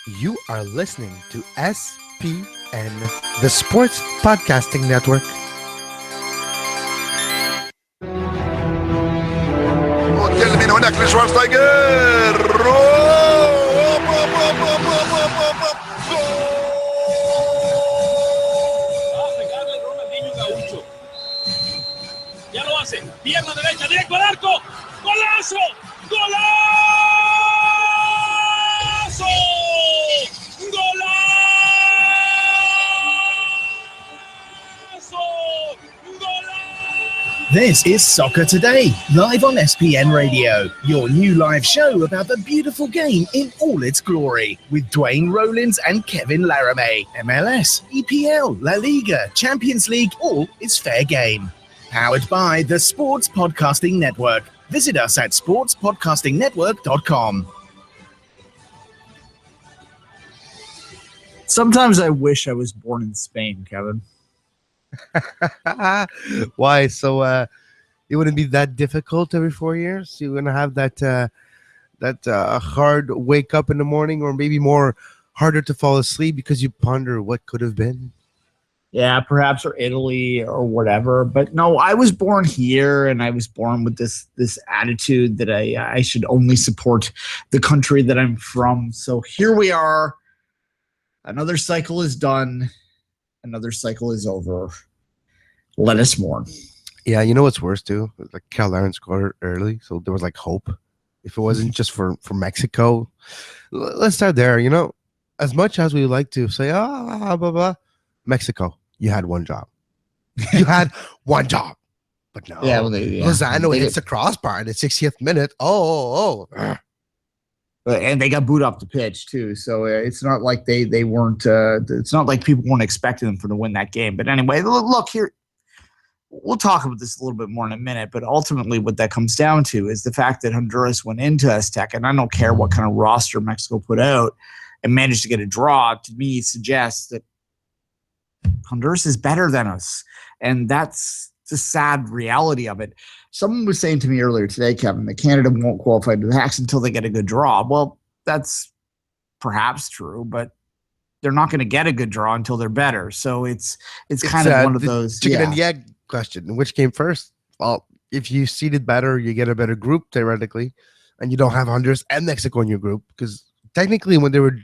You are listening to SPN, the Sports Podcasting Network. وتكلم من هناك لشوارزنيجر pegarle Ronaldinho Gaucho. Ya lo hace. Pierna derecha, directo al arco. ¡Golazo! ¡Golazo! ¡Golazo! ¡Golazo! This is Soccer Today, live on SPN Radio, your new live show about the beautiful game in all its glory, with Duane, Rollins and Kevin Laramee. MLS, EPL, La Liga, Champions League, all is fair game. Powered by the Sports Podcasting Network. Visit us at sportspodcastingnetwork.com. Sometimes I wish I was born in Spain, Kevin. Why? So it wouldn't be that difficult every 4 years? You're going to have that hard wake up in the morning, or maybe more harder to fall asleep because you ponder what could have been? Yeah, perhaps, or Italy or whatever. But no, I was born here, and I was born with this attitude that I should only support the country that I'm from. So here we are. Another cycle is done. Another cycle is over. Let us mourn. Yeah, you know what's worse too? Like Cal scored early, so there was like hope. If it wasn't just for Mexico, let's start there. You know, as much as we like to say, blah, blah, blah, Mexico, you had one job. You had one job. But no, Lozano hits the crossbar in the 60th minute. And they got booed off the pitch too, so it's not like they weren't. It's not like people weren't expecting them to win that game. But anyway, look here. We'll talk about this a little bit more in a minute. But ultimately, what that comes down to is the fact that Honduras went into Azteca, and I don't care what kind of roster Mexico put out, and managed to get a draw. To me, suggests that Honduras is better than us, and that's the sad reality of it. Someone was saying to me earlier today, Kevin, that Canada won't qualify to the Hacks until they get a good draw. Well, that's perhaps true, but they're not going to get a good draw until they're better. So it's kind of one of those chicken and the egg question. Which came first? Well, if you seeded better, you get a better group theoretically, and you don't have Honduras and Mexico in your group, because technically when they were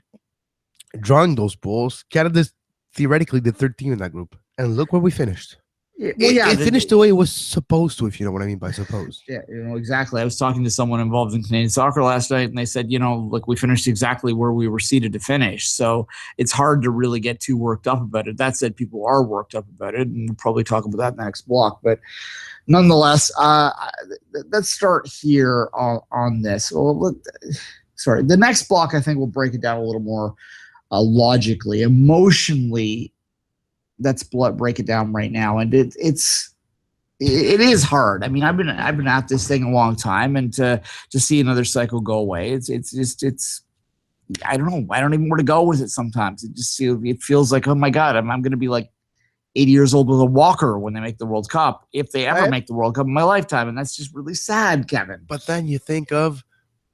drawing those pools, Canada's theoretically the third team in that group, and look where we finished. It finished the way it was supposed to, if you know what I mean by supposed. Yeah, exactly. I was talking to someone involved in Canadian soccer last night, and they said, look, we finished exactly where we were seeded to finish. So it's hard to really get too worked up about it. That said, people are worked up about it, and we'll probably talk about that in the next block. But nonetheless, let's start here on this. Well, the next block, I think we'll break it down a little more logically, emotionally. Let's break it down right now, and it is hard. I mean, I've been at this thing a long time, and to see another cycle go away, it's I don't know. I don't even know where to go with it. Sometimes it feels like, oh my God, I'm going to be like 80 years old with a walker when they make the World Cup, if they ever make the World Cup in my lifetime, and that's just really sad, Kevin. But then you think of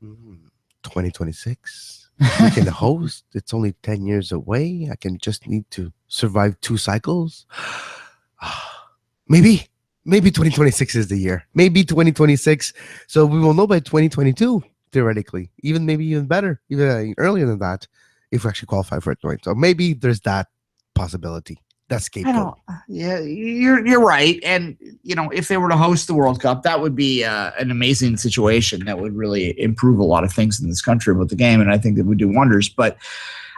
2026. We can host. It's only 10 years away. I can just need to survive 2 cycles. Maybe 2026 is the year. Maybe 2026. So we will know by 2022, theoretically. Maybe even better, even earlier than that, if we actually qualify for it. So maybe there's that possibility. That scapegoat. Yeah, you're right. And if they were to host the World Cup, that would be an amazing situation. That would really improve a lot of things in this country with the game, and I think that would do wonders. But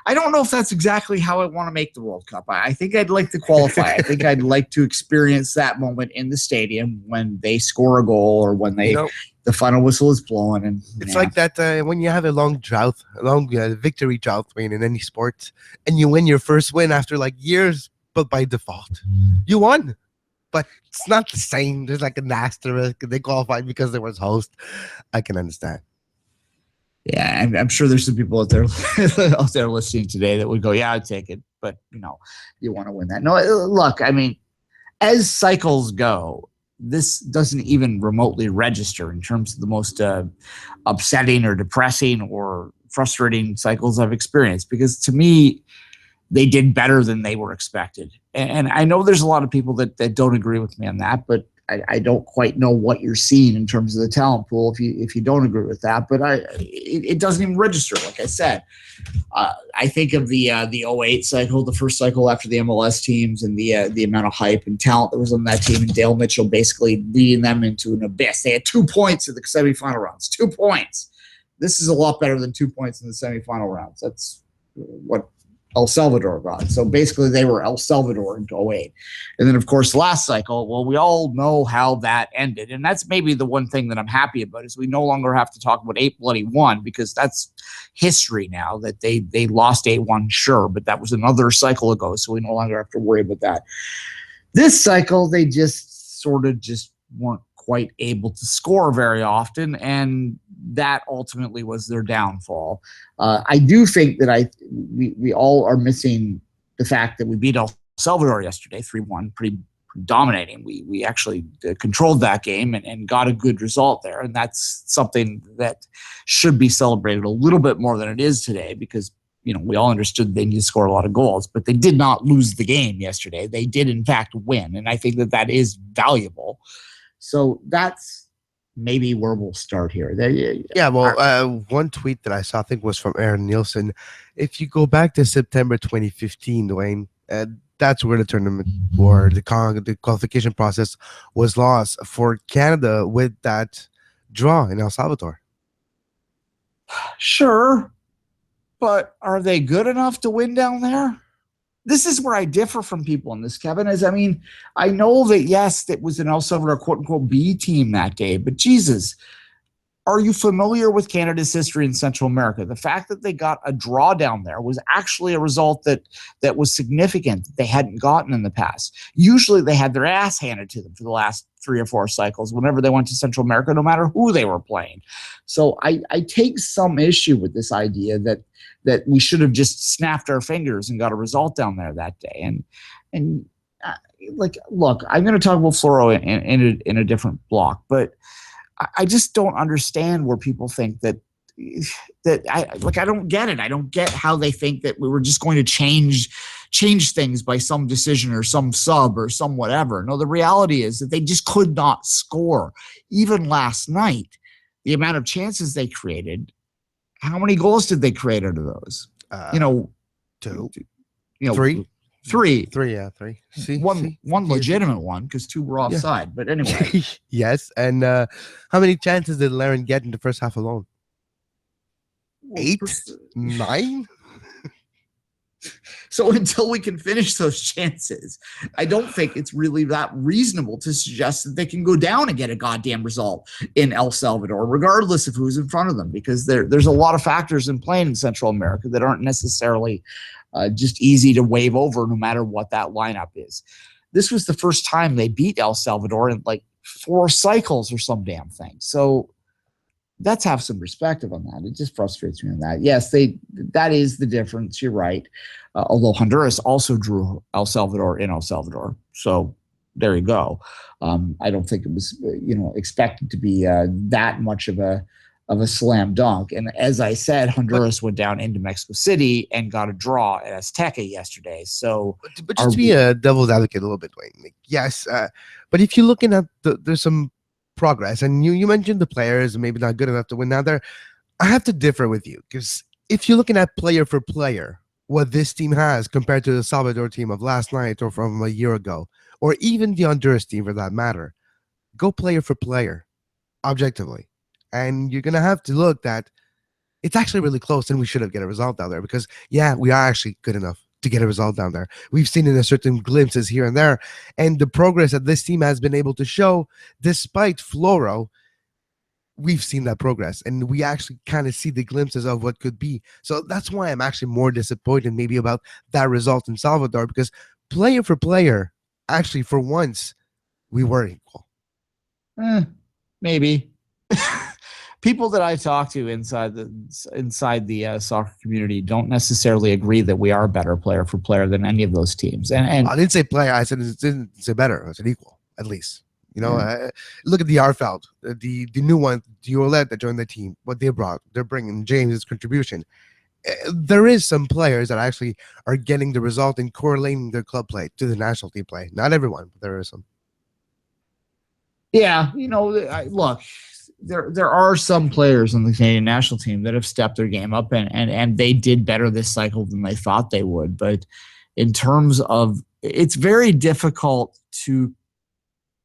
I don't know if that's exactly how I want to make the World Cup. I think I'd like to qualify. I think I'd like to experience that moment in the stadium when they score a goal, or when the final whistle is blowing. And it's like that when you have a long victory drought in any sport, and you win your first win after like years. But by default, you won. But it's not the same. There's like an asterisk. They qualified because they was host. I can understand. Yeah, I'm sure there's some people out there listening today that would go, yeah, I'd take it. But, you want to win that. No, look, I mean, as cycles go, this doesn't even remotely register in terms of the most upsetting or depressing or frustrating cycles I've experienced, because to me, they did better than they were expected. And I know there's a lot of people that don't agree with me on that, but I don't quite know what you're seeing in terms of the talent pool if you don't agree with that. But it doesn't even register. Like I said, I think of the 08 cycle, the first cycle after the MLS teams, and the amount of hype and talent that was on that team, and Dale Mitchell basically leading them into an abyss. They had 2 points in the semifinal rounds. 2 points. This is a lot better than 2 points in the semifinal rounds. That's what El Salvador got. So basically they were El Salvador in 08. And then, of course, last cycle, well, we all know how that ended. And that's maybe the one thing that I'm happy about, is we no longer have to talk about 8-1, because that's history now, that they lost 8-1, sure, but that was another cycle ago, so we no longer have to worry about that. This cycle, they just sort of just weren't quite able to score very often, and that ultimately was their downfall. I do think that we all are missing the fact that we beat El Salvador yesterday, 3-1, pretty dominating. We actually controlled that game and got a good result there, and that's something that should be celebrated a little bit more than it is today, because we all understood they need to score a lot of goals, but they did not lose the game yesterday. They did, in fact, win, and I think that is valuable. So that's maybe where we'll start here. One tweet that I saw, I think, was from Aaron Nielsen. If you go back to September 2015, Duane, that's where the tournament or the qualification process was lost for Canada with that draw in El Salvador. Sure, but are they good enough to win down there? This is where I differ from people on this, Kevin, I know that, yes, it was an El Salvador quote-unquote B team that day, but Jesus, are you familiar with Canada's history in Central America? The fact that they got a draw down there was actually a result that was significant, that they hadn't gotten in the past. Usually they had their ass handed to them for the last 3 or 4 cycles whenever they went to Central America, no matter who they were playing. So I take some issue with this idea that we should have just snapped our fingers and got a result down there that day. Look, I'm going to talk about Floro in a different block, but I just don't understand where people think that I don't get it. I don't get how they think that we were just going to change things by some decision or some sub or some whatever. No, the reality is that they just could not score. Even last night, the amount of chances they created, how many goals did they create out of those? 2, 3. 3, yeah, 3. One legitimate one, because 2 were offside. Yeah. But anyway. Yes, and how many chances did Laramee get in the first half alone? 8? 9? So until we can finish those chances, I don't think it's really that reasonable to suggest that they can go down and get a goddamn result in El Salvador, regardless of who's in front of them, because there's a lot of factors in playing in Central America that aren't necessarily just easy to wave over, no matter what that lineup is. This was the first time they beat El Salvador in like 4 cycles or some damn thing. So let's have some perspective on that. It just frustrates me on that. Yes, that is the difference. You're right. Although Honduras also drew El Salvador in El Salvador. So there you go. I don't think it was, expected to be that much of a slam dunk. And as I said, Honduras went down into Mexico City and got a draw at Azteca yesterday. So, but just to be a devil's advocate a little bit, Wayne. Yes, but if you're looking at there's some progress, and you mentioned the players maybe not good enough to win. Now I have to differ with you, because if you're looking at player for player, what this team has compared to the Salvador team of last night or from a year ago, or even the Honduras team for that matter, go player for player, objectively. And you're going to have to look that it's actually really close, and we should have get a result down there, because, yeah, we are actually good enough to get a result down there. We've seen in a certain glimpses here and there, and the progress that this team has been able to show, despite Floro, we've seen that progress, and we actually kind of see the glimpses of what could be. So that's why I'm actually more disappointed maybe about that result in Salvador, because player for player, actually, for once, we were equal. Maybe. People that I talk to inside the soccer community don't necessarily agree that we are a better player for player than any of those teams. And I didn't say player. I didn't say better. I said equal, at least. You know, look at the Arfeld, the new one, the Olet that joined the team. What they brought, they're bringing James's contribution. There is some players that actually are getting the result and correlating their club play to the national team play. Not everyone, but there is some. Yeah, look, there are some players on the Canadian national team that have stepped their game up and they did better this cycle than they thought they would. But in terms of, it's very difficult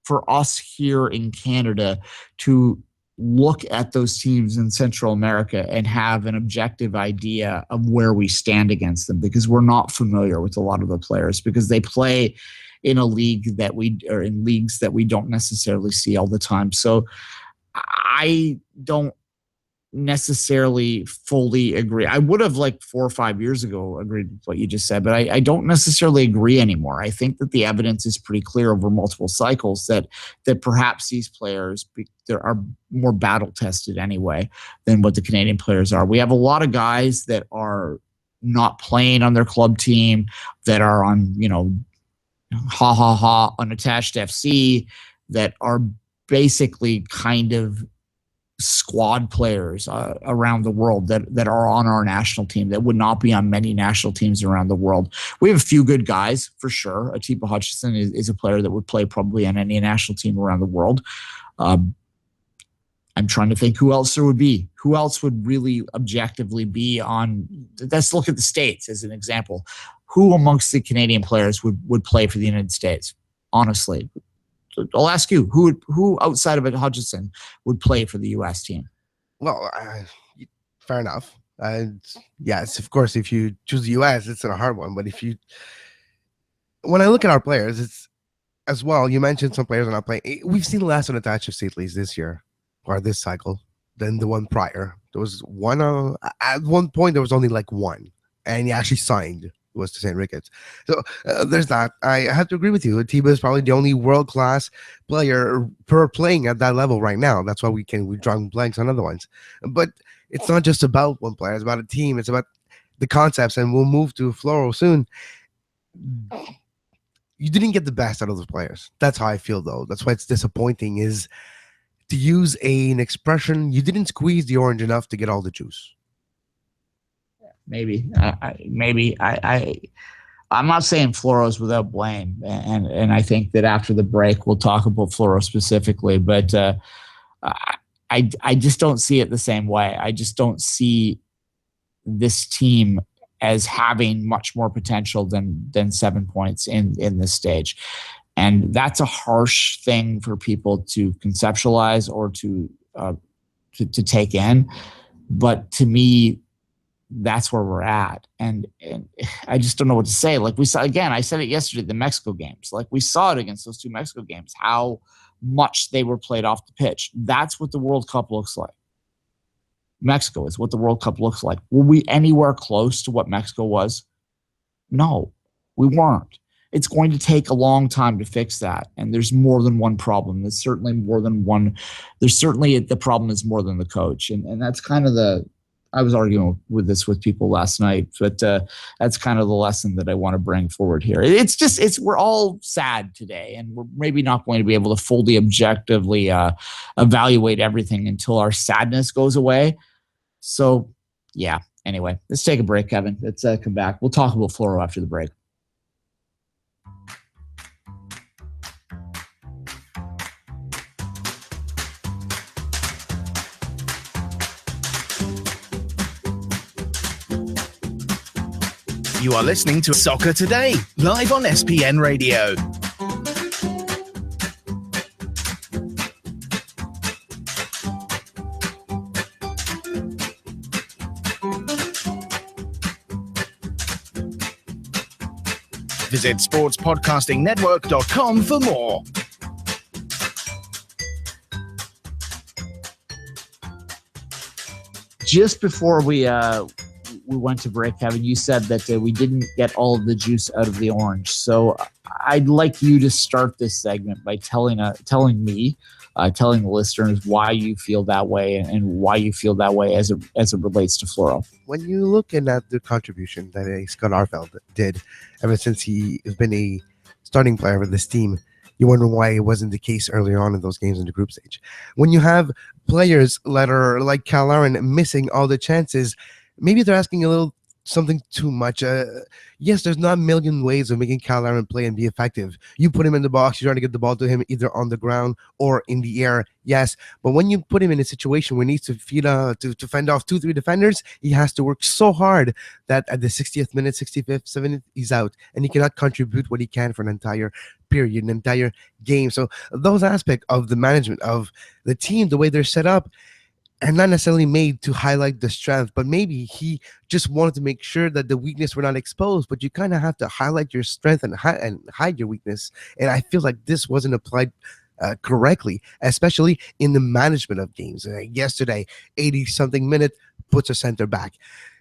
for us here in Canada to look at those teams in Central America and have an objective idea of where we stand against them, because we're not familiar with a lot of the players, because they play in a league that in leagues that we don't necessarily see all the time. So I don't necessarily fully agree. I would have, like 4 or 5 years ago, agreed with what you just said, but I don't necessarily agree anymore. I think that the evidence is pretty clear over multiple cycles that perhaps these players are more battle tested anyway than what the Canadian players are. We have a lot of guys that are not playing on their club team, that are on, unattached FC, that are basically kind of squad players around the world that are on our national team that would not be on many national teams around the world. We have a few good guys for sure. Atiba Hutchinson is a player that would play probably on any national team around the world. I'm trying to think who else there would be. Who else would really objectively be on? Let's look at the States as an example. Who amongst the Canadian players would play for the United States? Honestly, I'll ask you, who outside of Hutchinson would play for the U.S. team? Well, fair enough. Yes, of course, if you choose the U.S., it's a hard one. But when I look at our players, it's as well. You mentioned some players are not playing. We've seen less unattached of Seatleys this year or this cycle than the one prior. There was one at one point. There was only like one, and he actually signed. Was to St. Ricketts. So there's that. I have to agree with you. Atiba is probably the only world-class player playing at that level right now. That's why we draw blanks on other ones. But it's not just about one player. It's about a team. It's about the concepts. And we'll move to Floro soon. You didn't get the best out of those players. That's how I feel, though. That's why it's disappointing, is to use an expression, you didn't squeeze the orange enough to get all the juice. Maybe I'm not saying Floro's without blame, and I think that after the break we'll talk about Floro specifically, but I just don't see it the same way. I just don't see this team as having much more potential than 7 points in this stage, and that's a harsh thing for people to conceptualize or to take in, but to me, that's where we're at. And I just don't know what to say. Like we saw, again, I said it yesterday, the Mexico games, like we saw it against those two Mexico games, how much they were played off the pitch. That's what the World Cup looks like. Mexico is what the World Cup looks like. Were we anywhere close to what Mexico was? No, we weren't. It's going to take a long time to fix that. And there's more than one problem. There's certainly more than one. There's certainly the problem is more than the coach. And that's kind of I was arguing with people last night, but that's kind of the lesson that I want to bring forward here. We're all sad today, and we're maybe not going to be able to fully objectively evaluate everything until our sadness goes away. So, yeah. Anyway, let's take a break, Kevin. Let's come back. We'll talk about Floro after the break. You are listening to Soccer Today, live on SPN Radio. Visit sportspodcastingnetwork.com for more. Just before we went to break, Kevin, you said that we didn't get all of the juice out of the orange. So I'd like you to start this segment by telling the listeners why you feel that way and why you feel that way as it relates to Floro. When you look at the contribution that Scott Arfeld did ever since he has been a starting player for this team, You wonder why it wasn't the case earlier on in those games in the group stage. When you have players that are like Cal Aaron missing all the chances, maybe they're asking a little something too much. Yes, there's not a million ways of making Cal Aaron play and be effective. You put him in the box, you're trying to get the ball to him either on the ground or in the air. Yes, but when you put him in a situation where he needs to to fend off 2-3 defenders, he has to work so hard that at the 60th minute, 65th, 70th, he's out, and he cannot contribute what he can for an entire period, an entire game. So those aspects of the management of the team, the way they're set up, and not necessarily made to highlight the strength, but maybe he just wanted to make sure that the weakness were not exposed. But you kind of have to highlight your strength and hide your weakness. And I feel like this wasn't applied correctly, especially in the management of games. Yesterday, 80-something minute, puts a center back.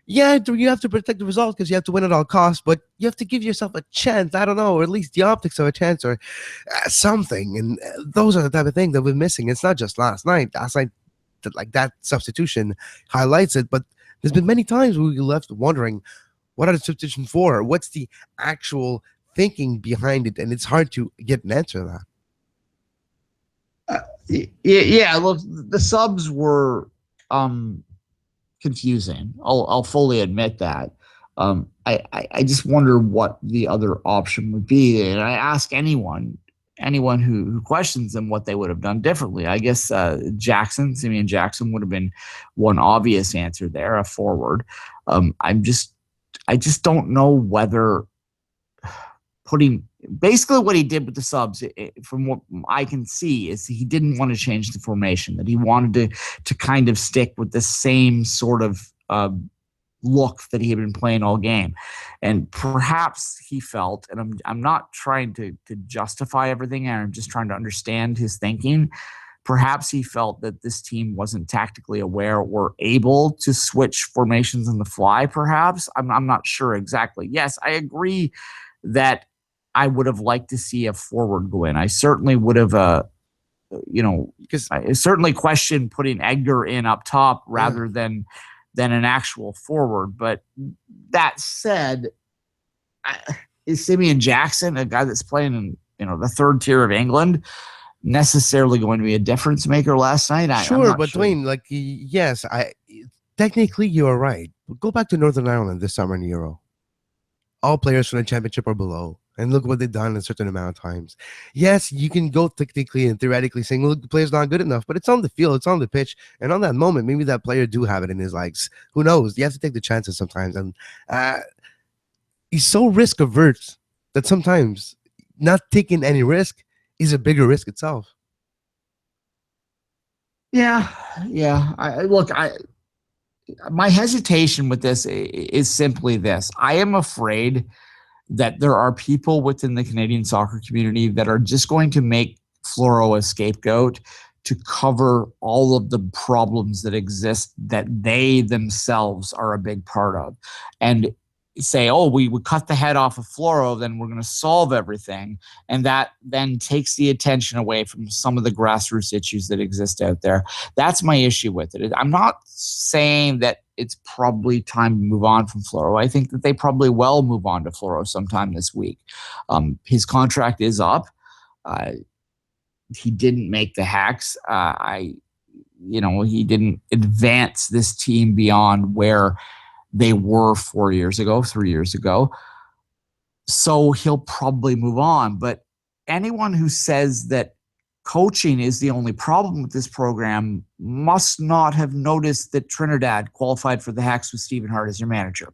Yeah, you have to protect the result because you have to win at all costs, but you have to give yourself a chance. I don't know, or at least the optics of a chance or something. And those are the type of things that we're missing. It's not just last night. Last night, that substitution highlights it, but there's been many times we left wondering, what are the substitution for? What's the actual thinking behind it? And it's hard to get an answer to that. Yeah. Look, the subs were confusing. I'll fully admit that. I just wonder what the other option would be, and I ask anyone who questions them what they would have done differently. I guess Simeon Jackson would have been one obvious answer there, a forward. I just don't know whether basically what he did with the subs, from what I can see, is he didn't want to change the formation, that he wanted to kind of stick with the same sort of look that he had been playing all game. And perhaps he felt, and I'm not trying to justify everything, I'm just trying to understand his thinking. Perhaps he felt that this team wasn't tactically aware or able to switch formations on the fly, perhaps. I'm not sure exactly. Yes, I agree that I would have liked to see a forward go in. I certainly would have, because I certainly questioned putting Edgar in up top rather than an actual forward. But that said, is Simeon Jackson, a guy that's playing in the third tier of England, necessarily going to be a difference maker last night? Sure, but Duane, yes, technically you're right. Go back to Northern Ireland this summer in the Euro. All players from the championship are below. And look what they've done a certain amount of times. Yes, you can go technically and theoretically saying, look, the player's not good enough, but it's on the field, it's on the pitch. And on that moment, maybe that player do have it in his legs. Who knows? You have to take the chances sometimes. And he's so risk averse that sometimes not taking any risk is a bigger risk itself. Yeah. My hesitation with this is simply this. I am afraid that there are people within the Canadian soccer community that are just going to make Floro a scapegoat to cover all of the problems that exist that they themselves are a big part of, and say, oh, we would cut the head off of Floro, then we're going to solve everything. And that then takes the attention away from some of the grassroots issues that exist out there. That's my issue with it. I'm not saying that it's probably time to move on from Floro. I think that they probably will move on to Floro sometime this week. His contract is up. He didn't make the Hacks. He didn't advance this team beyond where they were 3 years ago. So he'll probably move on. But anyone who says that coaching is the only problem with this program must not have noticed that Trinidad qualified for the Hacks with Stephen Hart as your manager.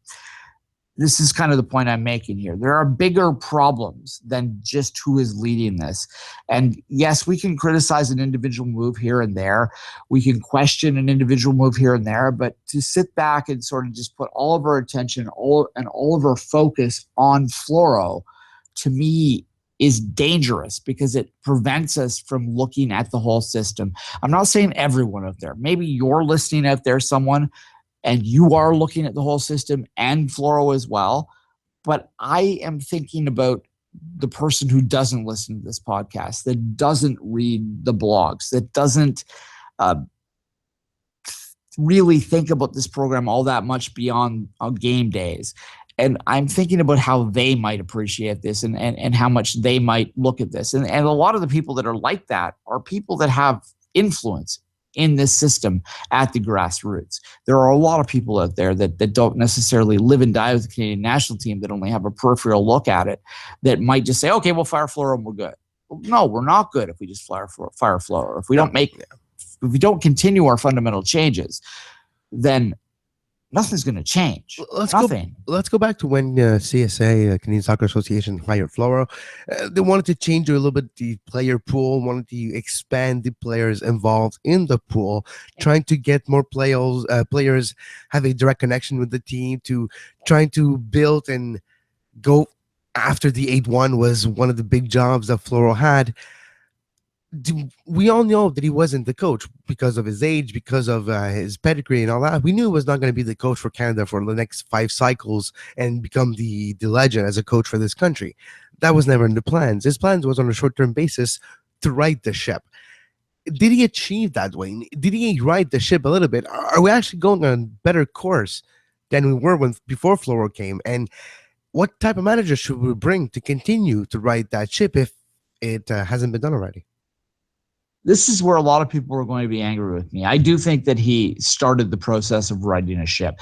This is kind of the point I'm making here. There are bigger problems than just who is leading this. And yes, we can criticize an individual move here and there. We can question an individual move here and there. But to sit back and sort of just put all of our attention and all of our focus on Floro, to me, is dangerous because it prevents us from looking at the whole system. I'm not saying everyone out there. Maybe you're listening out there, someone, and you are looking at the whole system and Floro as well. But I am thinking about the person who doesn't listen to this podcast, that doesn't read the blogs, that doesn't really think about this program all that much beyond game days. And I'm thinking about how they might appreciate this and how much they might look at this. And a lot of the people that are like that are people that have influence in this system at the grassroots. There are a lot of people out there that don't necessarily live and die with the Canadian national team, that only have a peripheral look at it, that might just say, okay, we'll fire Floro and we're good. Well, no, we're not good if we just fire Floro. If we don't continue our fundamental changes, then nothing's going to change. Let's go back to when CSA, Canadian Soccer Association, hired Floro. They wanted to change a little bit the player pool, wanted to expand the players involved in the pool, trying to get more players have a direct connection with the team, to trying to build and go after the 8-1 was one of the big jobs that Floro had. We all know that he wasn't the coach because of his age, because of his pedigree and all that. We knew he was not going to be the coach for Canada for the next 5 cycles and become the legend as a coach for this country. That was never in the plans. His plans was on a short-term basis to right the ship. Did he achieve that, Duane? Did he right the ship a little bit? Are we actually going on a better course than we were before Floro came? And what type of manager should we bring to continue to right that ship if it hasn't been done already? This is where a lot of people are going to be angry with me. I do think that he started the process of righting a ship.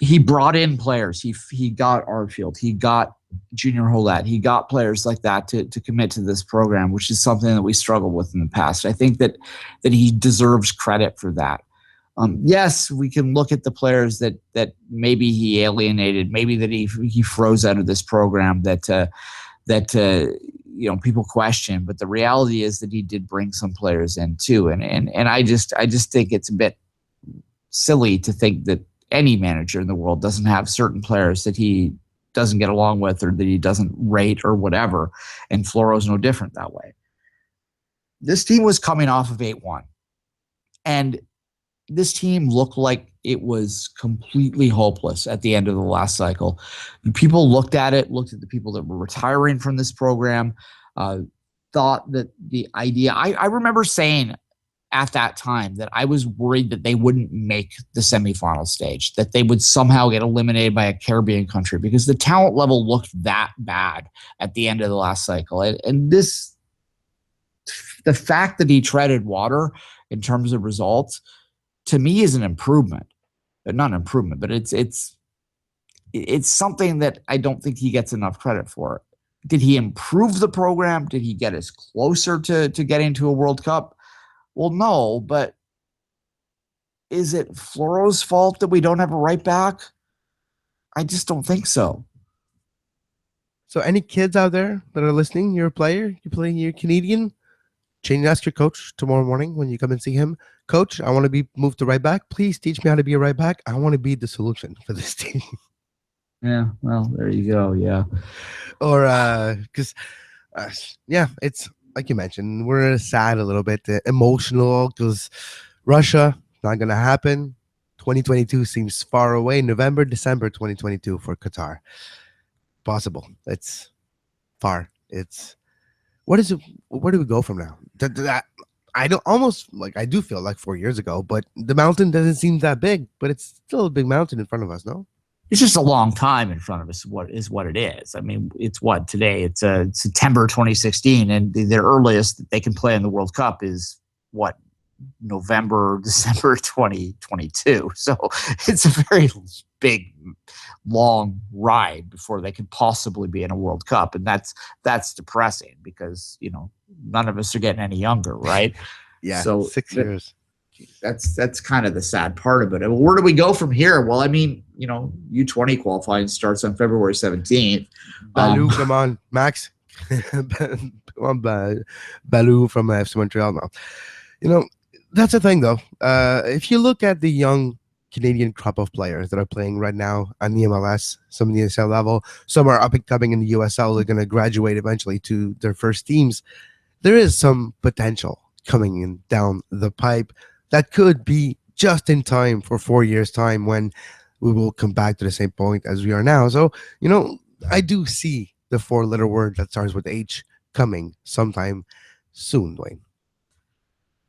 He brought in players. He got Artfield. He got Junior Holat. He got players like that to commit to this program, which is something that we struggled with in the past. I think that he deserves credit for that. Yes, we can look at the players that maybe he alienated, maybe that he froze out of this program that people question, but the reality is that he did bring some players in too. And I just think it's a bit silly to think that any manager in the world doesn't have certain players that he doesn't get along with or that he doesn't rate or whatever. And Floro's no different that way. This team was coming off of 8-1, and this team looked like it was completely hopeless at the end of the last cycle. People looked at the people that were retiring from this program, thought that the idea, I remember saying at that time that I was worried that they wouldn't make the semifinal stage, that they would somehow get eliminated by a Caribbean country because the talent level looked that bad at the end of the last cycle. And the fact that he treaded water in terms of results, to me, is an improvement. Not an improvement, but it's something that I don't think he gets enough credit for. Did he improve the program? Did he get us closer to getting to a World Cup? Well, no, but is it Floro's fault that we don't have a right back? I just don't think so. So any kids out there that are listening, you're a player, you're Canadian, ask your coach tomorrow morning when you come and see him, Coach, I want to be moved to right back. Please teach me how to be a right back. I want to be the solution for this team. Yeah, well, there you go. Yeah. Or because, it's like you mentioned, we're sad a little bit, emotional because Russia, not going to happen. 2022 seems far away. November, December 2022 for Qatar. Possible. It's far. Where do we go from now? I do feel like 4 years ago, but the mountain doesn't seem that big, but it's still a big mountain in front of us, no? It's just a long time in front of us, what it is. I mean, it's what today? It's September 2016, and the earliest that they can play in the World Cup is what, November, December 2022. So it's a very big, long ride before they could possibly be in a World Cup, and that's depressing because none of us are getting any younger, right? Yeah, so 6 years. That's kind of the sad part of it. And where do we go from here? Well, I mean, U20 qualifying starts on February 17th. Balou, come on, Max. Come on, Balou from FC Montreal now. That's the thing, though. If you look at the young Canadian crop of players that are playing right now on the MLS, some in the ESL level, some are up and coming in the USL. They're going to graduate eventually to their first teams. There is some potential coming in down the pipe that could be just in time for 4 years' time when we will come back to the same point as we are now. So, I do see the 4-letter word that starts with H coming sometime soon, Duane.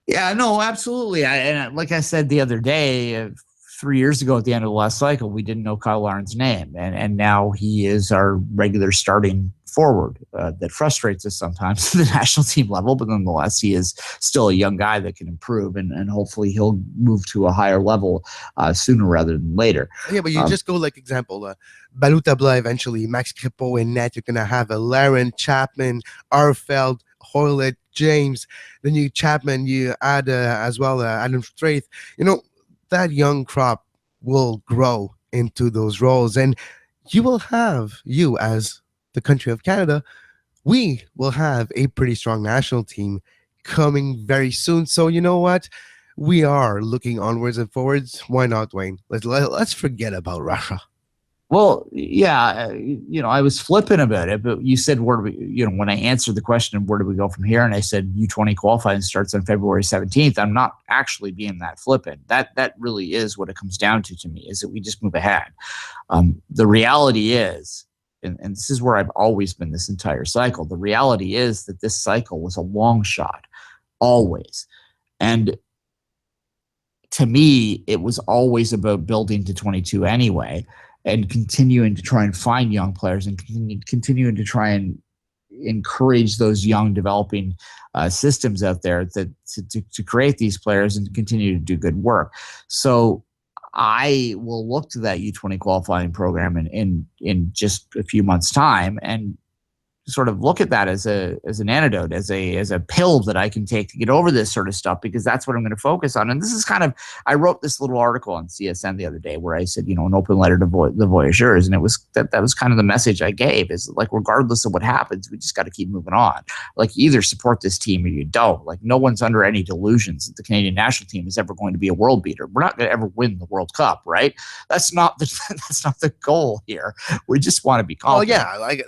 Yeah, no, absolutely. And like I said the other day, 3 years ago at the end of the last cycle, we didn't know Kyle Laren's name. And now he is our regular starting forward. That frustrates us sometimes at the national team level, but nonetheless, he is still a young guy that can improve, and hopefully he'll move to a higher level sooner rather than later. Yeah, but you just go like example, Balutabla eventually, Max Crepeau in net. You're going to have a Laren, Chapman, Arfeld, Hoylett, James. Then you Chapman, you add as well Adam Straith. That young crop will grow into those roles, and you will have, you as the country of Canada, we will have a pretty strong national team coming very soon. So you know what? We are looking onwards and forwards. Why not, Duane? Let's forget about Russia. Well, yeah, I was flippant about it, but you said, where do we, when I answered the question of where do we go from here, and I said U20 qualifying starts on February 17th, I'm not actually being that flippant. That really is what it comes down to me, is that we just move ahead. The reality is, and this is where I've always been this entire cycle, the reality is that this cycle was a long shot, always. And to me, it was always about building to 22 anyway, and continuing to try and find young players and continuing to try and encourage those young developing systems out there to create these players and continue to do good work. So I will look to that U20 qualifying program in just a few months' time and sort of look at that as an antidote, as a pill that I can take to get over this sort of stuff, because that's what I'm going to focus on. And this is I wrote this little article on CSN the other day where I said, an open letter to the voyageurs. And it was that was kind of the message I gave, is like, regardless of what happens, we just got to keep moving on. Like, you either support this team or you don't. Like, no one's under any delusions that the Canadian national team is ever going to be a world beater. We're not going to ever win the World Cup, right? That's not the goal here. We just want to be confident. Well, yeah,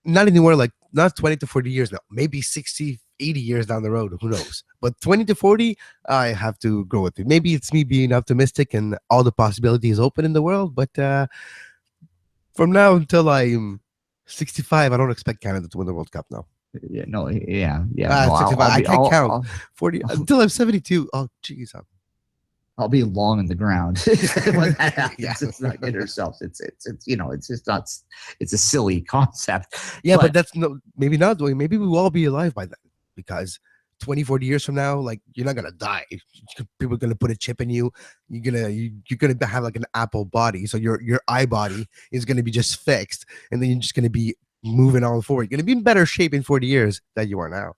not anymore, not 20 to 40 years now, maybe 60, 80 years down the road, who knows? But 20 to 40, I have to go with it. Maybe it's me being optimistic and all the possibilities open in the world, but from now until I'm 65, I don't expect Canada to win the World Cup now. Yeah, no, yeah. No, 65, I can't count. 40 until I'm 72. Oh, geez. I'll be long in the ground when that happens. Yeah. It's not get ourselves. It's just not. It's a silly concept. Yeah, but that's maybe not. Maybe we will all be alive by then, because 20, 40 years from now, like, you're not gonna die. People are gonna put a chip in you. You're gonna have like an Apple body, so your eye body is gonna be just fixed, and then you're just gonna be moving on forward. You're gonna be in better shape in 40 years than you are now.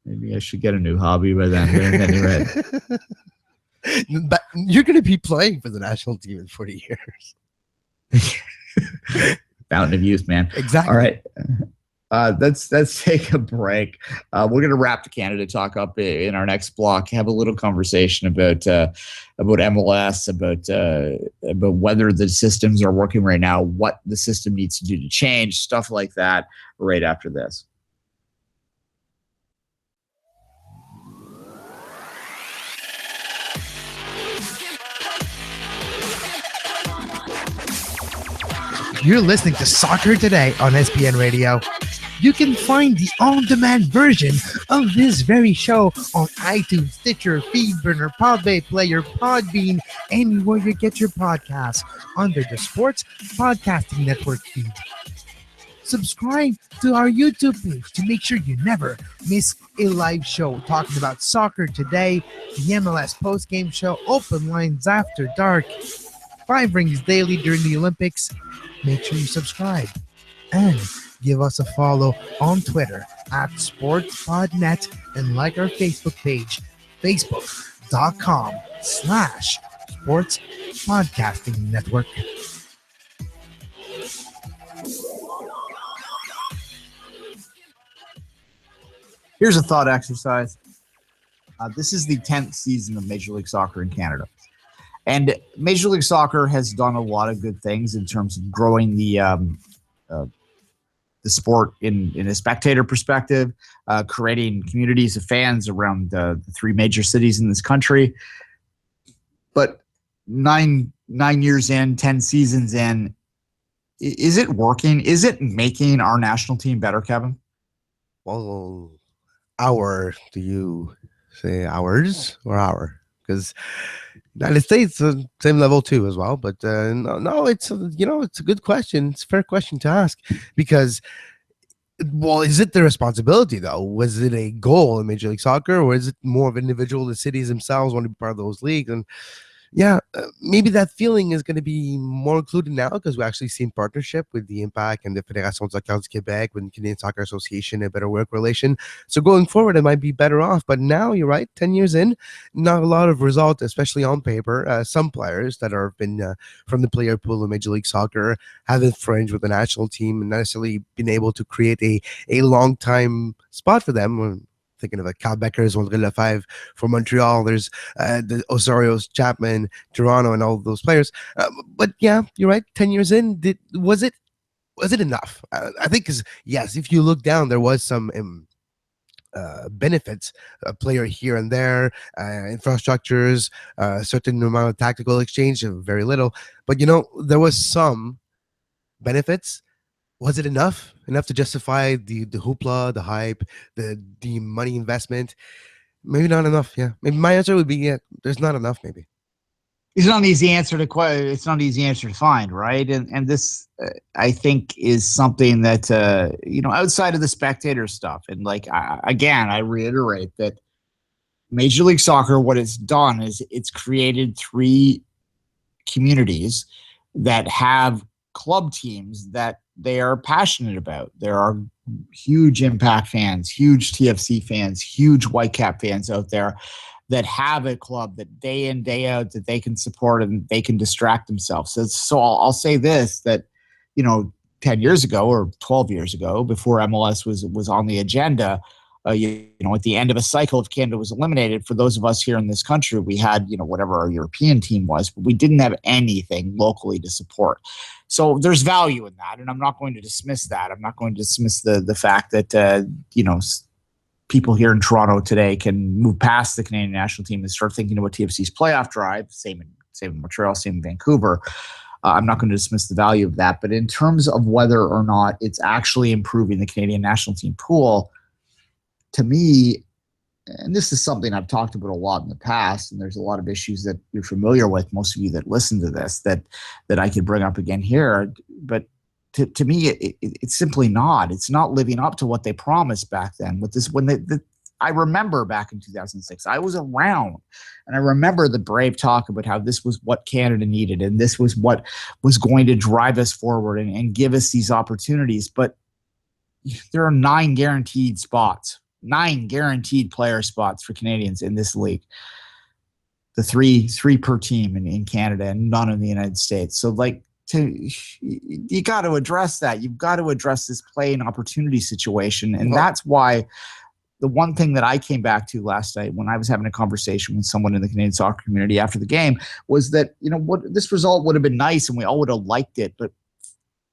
Maybe I should get a new hobby by then. Anyway. But you're going to be playing for the national team in 40 years. Fountain of youth, man. Exactly. All right. Let's take a break. We're going to wrap the Canada talk up in our next block. Have a little conversation about MLS, about whether the systems are working right now, what the system needs to do to change, stuff like that. Right after this. You're listening to Soccer Today on SPN Radio. You can find the on-demand version of this very show on iTunes, Stitcher, Feedburner, Podbay Player, Podbean, anywhere you get your podcasts under the Sports Podcasting Network feed. Subscribe to our YouTube page to make sure you never miss a live show talking about soccer today, the MLS postgame show, open lines after dark, 5 rings daily during the Olympics. Make sure you subscribe and give us a follow on Twitter at SportsPodNet, and like our Facebook page, facebook.com/Sports Podcasting Network. Here's a thought exercise. This is the 10th season of Major League Soccer in Canada. And Major League Soccer has done a lot of good things in terms of growing the sport in a spectator perspective, creating communities of fans around the 3 major cities in this country. But 9 years in, 10 seasons in, is it working? Is it making our national team better, Kevin? Well, do you say ours or our? Because United States, same level too as well. But no, it's it's a good question. It's a fair question to ask because, well, is it the responsibility though? Was it a goal in Major League Soccer, or is it more of individual? The cities themselves want to be part of those leagues, and yeah, maybe that feeling is going to be more included now because we actually seen partnership with the Impact and the Fédération Soccer du Québec with the Canadian Soccer Association, a better work relation. So going forward, it might be better off. But now you're right, 10 years in, not a lot of results, especially on paper. Some players that have been from the player pool of Major League Soccer have infringed with the national team and not necessarily been able to create a long time spot for them. Thinking of Cal Becker's, André Lefebvre for Montreal. There's the Osario's, Chapman, Toronto, and all those players. But yeah, you're right. 10 years in, was it enough? I think yes. If you look down, there was some benefits, a player here and there, infrastructures, a certain amount of tactical exchange, very little. But there was some benefits. Was it enough to justify the hoopla, the hype, the money investment? Maybe not enough. Yeah, maybe my answer would be yeah. There's not enough. Maybe it's not an easy answer to it's not an easy answer to find, right? And this I think is something that outside of the spectator stuff, and I reiterate that Major League Soccer, what it's done is it's created 3 communities that have club teams that they are passionate about. There are huge Impact fans, huge TFC fans, huge Whitecap fans out there that have a club that day in, day out that they can support and they can distract themselves. So I'll say this, that 10 years ago or 12 years ago, before MLS was on the agenda, at the end of a cycle, if Canada was eliminated, for those of us here in this country, we had, whatever our European team was, but we didn't have anything locally to support. So there's value in that, and I'm not going to dismiss that. I'm not going to dismiss the fact that, people here in Toronto today can move past the Canadian national team and start thinking about TFC's playoff drive. Same in Montreal, same in Vancouver. I'm not going to dismiss the value of that. But in terms of whether or not it's actually improving the Canadian national team pool, to me, and this is something I've talked about a lot in the past, and there's a lot of issues that you're familiar with, most of you that listen to this, that I could bring up again here. But to me, it's simply not. It's not living up to what they promised back then. With this, I remember back in 2006, I was around, and I remember the brave talk about how this was what Canada needed, and this was what was going to drive us forward and give us these opportunities. But there are 9 guaranteed spots. 9 guaranteed player spots for Canadians in this league. The three per team in Canada and none in the United States. So you got to address that. You've got to address this play and opportunity situation. And that's why the one thing that I came back to last night when I was having a conversation with someone in the Canadian soccer community after the game was that, what this result would have been nice and we all would have liked it. But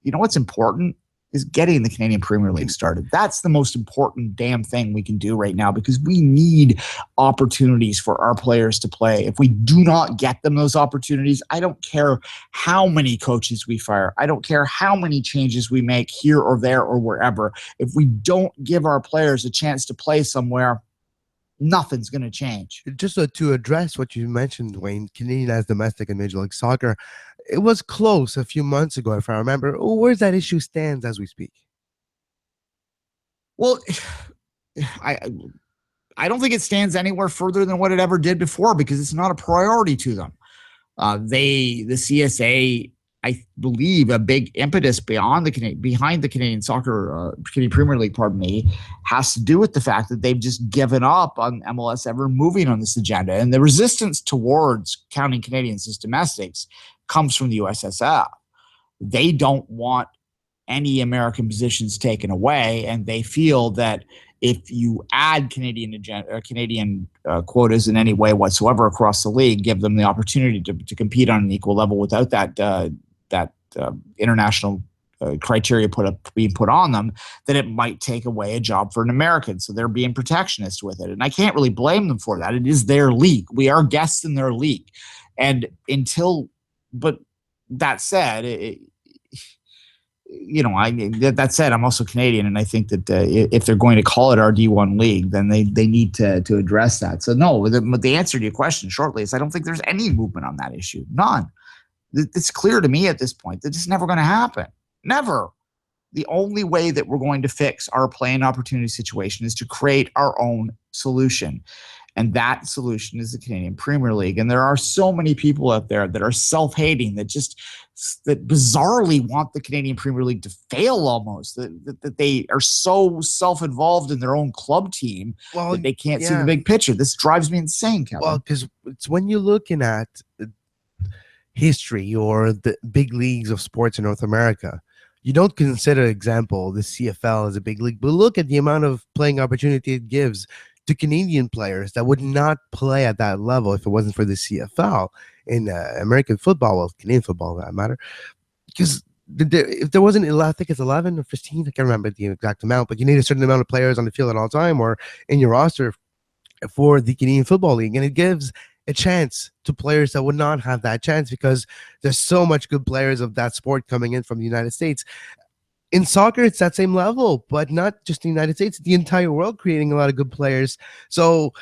what's important is getting the Canadian Premier League started. That's the most important damn thing we can do right now, because we need opportunities for our players to play. If we do not get them those opportunities, I don't care how many coaches we fire. I don't care how many changes we make here or there or wherever. If we don't give our players a chance to play somewhere, nothing's going to change. Just to address what you mentioned, Duane, Canadian as domestic and Major League Soccer, it was close a few months ago, if I remember. Where's that issue stands as we speak? Well, I don't think it stands anywhere further than what it ever did before, because it's not a priority to them. The CSA, I believe, a big impetus behind the Canadian soccer, Canadian Premier League, has to do with the fact that they've just given up on MLS ever moving on this agenda. And the resistance towards counting Canadians as domestics comes from the USSF. They don't want any American positions taken away, and they feel that if you add Canadian quotas in any way whatsoever across the league, give them the opportunity to compete on an equal level without that international criteria being put on them, that it might take away a job for an American. So they're being protectionist with it. And I can't really blame them for that. It is their league. We are guests in their league. And but that said, that said, I'm also Canadian, and I think that if they're going to call it our D1 league, then they need to address that. So no, the answer to your question shortly is I don't think there's any movement on that issue. None. It's clear to me at this point that it's never going to happen. Never. The only way that we're going to fix our playing opportunity situation is to create our own solution. And that solution is the Canadian Premier League. And there are so many people out there that are self-hating, that bizarrely want the Canadian Premier League to fail almost, that they are so self-involved in their own club team that they can't see the big picture. This drives me insane, Kevin. Well, because it's when you're looking at history or the big leagues of sports in North America, you don't consider, example, the CFL as a big league, but look at the amount of playing opportunity it gives to Canadian players that would not play at that level if it wasn't for the CFL in American football, well, Canadian football, for that matter. Because if there wasn't, I think it's 11 or 15, I can't remember the exact amount, but you need a certain amount of players on the field at all time or in your roster for the Canadian Football League. And it gives a chance to players that would not have that chance because there's so much good players of that sport coming in from the United States. In soccer, it's that same level, but not just the United States, the entire world creating a lot of good players. So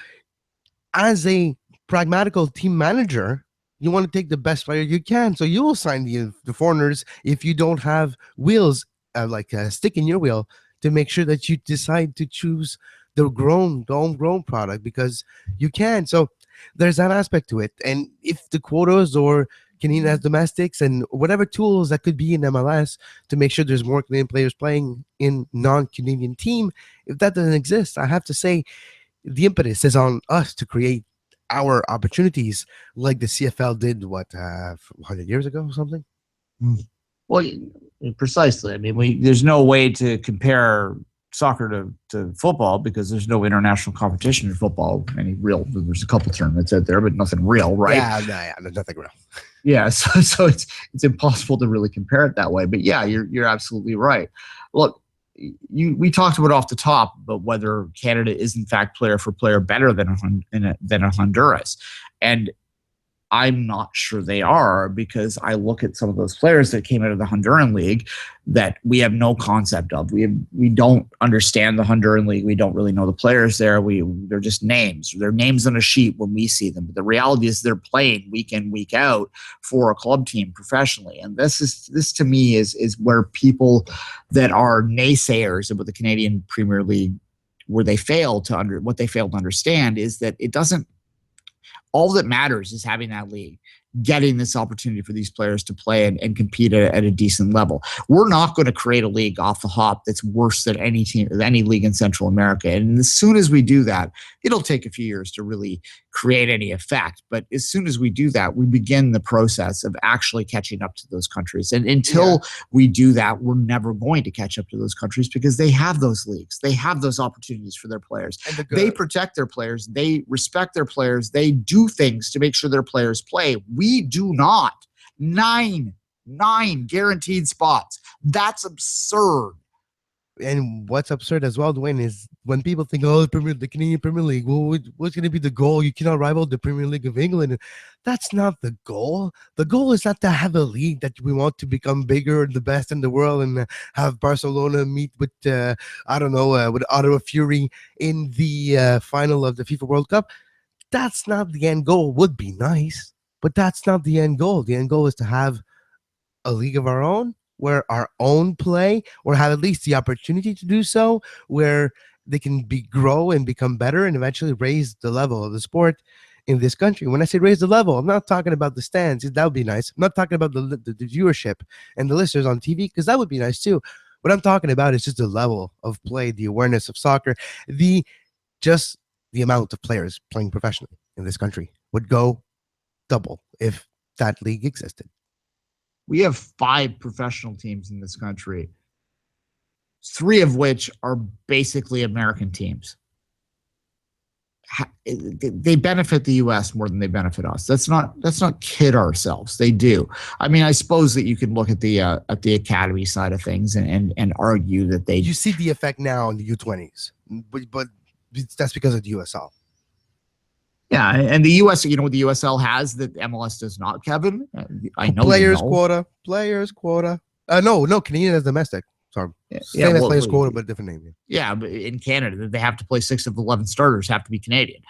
as a pragmatical team manager, you want to take the best player you can. So you will sign the foreigners if you don't have wheels, like a stick in your wheel, to make sure that you decide to choose the homegrown product because you can. So there's that aspect to it. And if the quotas or Canadian as domestics and whatever tools that could be in MLS to make sure there's more Canadian players playing in non-Canadian team, if that doesn't exist, I have to say the impetus is on us to create our opportunities like the CFL did, 100 years ago or something? Well, precisely. I mean, there's no way to compare soccer to football because there's no international competition in football. There's a couple tournaments out there, but nothing real, right? Yeah, nothing real. Yeah, so it's impossible to really compare it that way. But yeah, you're absolutely right. Look, we talked about off the top about whether Canada is in fact player for player better than a Honduras, and I'm not sure they are because I look at some of those players that came out of the Honduran League that we have no concept of. We don't understand the Honduran League. We don't really know the players there. They're just names. They're names on a sheet when we see them. But the reality is they're playing week in, week out for a club team professionally. And this to me is where people that are naysayers about the Canadian Premier League, what they fail to understand is that it doesn't. All that matters is having that league, getting this opportunity for these players to play and compete at a decent level. We're not going to create a league off the hop that's worse than any league in Central America. And as soon as we do that, it'll take a few years to really create any effect. But as soon as we do that, we begin the process of actually catching up to those countries. And until we do that, we're never going to catch up to those countries because they have those leagues. They have those opportunities for their players. They protect their players. They respect their players. They do things to make sure their players play. We do not. Nine guaranteed spots. That's absurd. And what's absurd as well, Duane, is when people think, the Canadian Premier League, well, what's going to be the goal? You cannot rival the Premier League of England. That's not the goal. The goal is not to have a league that we want to become bigger and the best in the world and have Barcelona meet with, with Ottawa Fury in the final of the FIFA World Cup. That's not the end goal. Would be nice, but that's not the end goal. The end goal is to have a league of our own, where our own play, or have at least the opportunity to do so, where they can grow and become better and eventually raise the level of the sport in this country. When I say raise the level, I'm not talking about the stands. That would be nice. I'm not talking about the viewership and the listeners on TV, because that would be nice too. What I'm talking about is just the level of play, the awareness of soccer, the amount of players playing professionally in this country would go double if that league existed. We have 5 professional teams in this country, 3 of which are basically American teams. They benefit the U.S. more than they benefit us. Let's not kid ourselves. They do. I mean, I suppose that you can look at the academy side of things and argue that they. You see the effect now in the U20s, but that's because of the USL. Yeah, and the US, you know what the USL has that MLS does not, Kevin? I know players quota. No, Canadian as domestic. Sorry. Same as players quota, but different name. Yeah, but in Canada, they have to play 6 of the 11 starters have to be Canadian.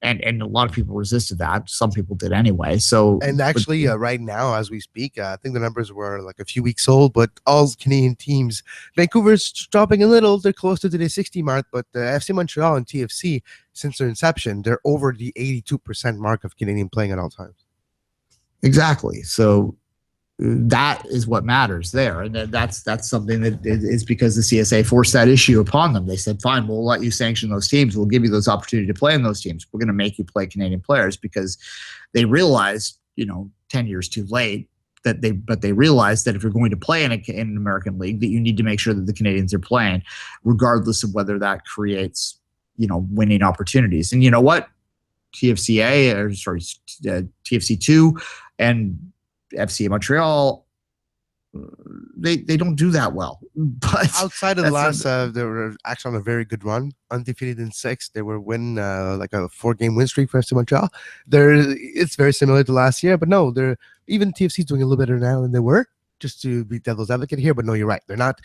And a lot of people resisted that. Some people did anyway. So, and actually, right now, as we speak, I think the numbers were like a few weeks old, but all Canadian teams, Vancouver's dropping a little. They're closer to the 60 mark, but FC Montreal and TFC, since their inception, they're over the 82% mark of Canadian playing at all times. Exactly. So that is what matters there. And that's something that is because the CSA forced that issue upon them. They said, fine, we'll let you sanction those teams. We'll give you those opportunity to play in those teams. We're going to make you play Canadian players because they realized, 10 years too late but they realized that if you're going to play in an American league, that you need to make sure that the Canadians are playing, regardless of whether that creates, winning opportunities. And you know what? TFC2 and FC Montreal, they don't do that well. But outside of the last, they were actually on a very good run, undefeated in 6. They were like a 4-game win streak for FC Montreal. It's very similar to last year, but no, even TFC doing a little better now than they were. Just to be devil's advocate here, but no, you're right. They're not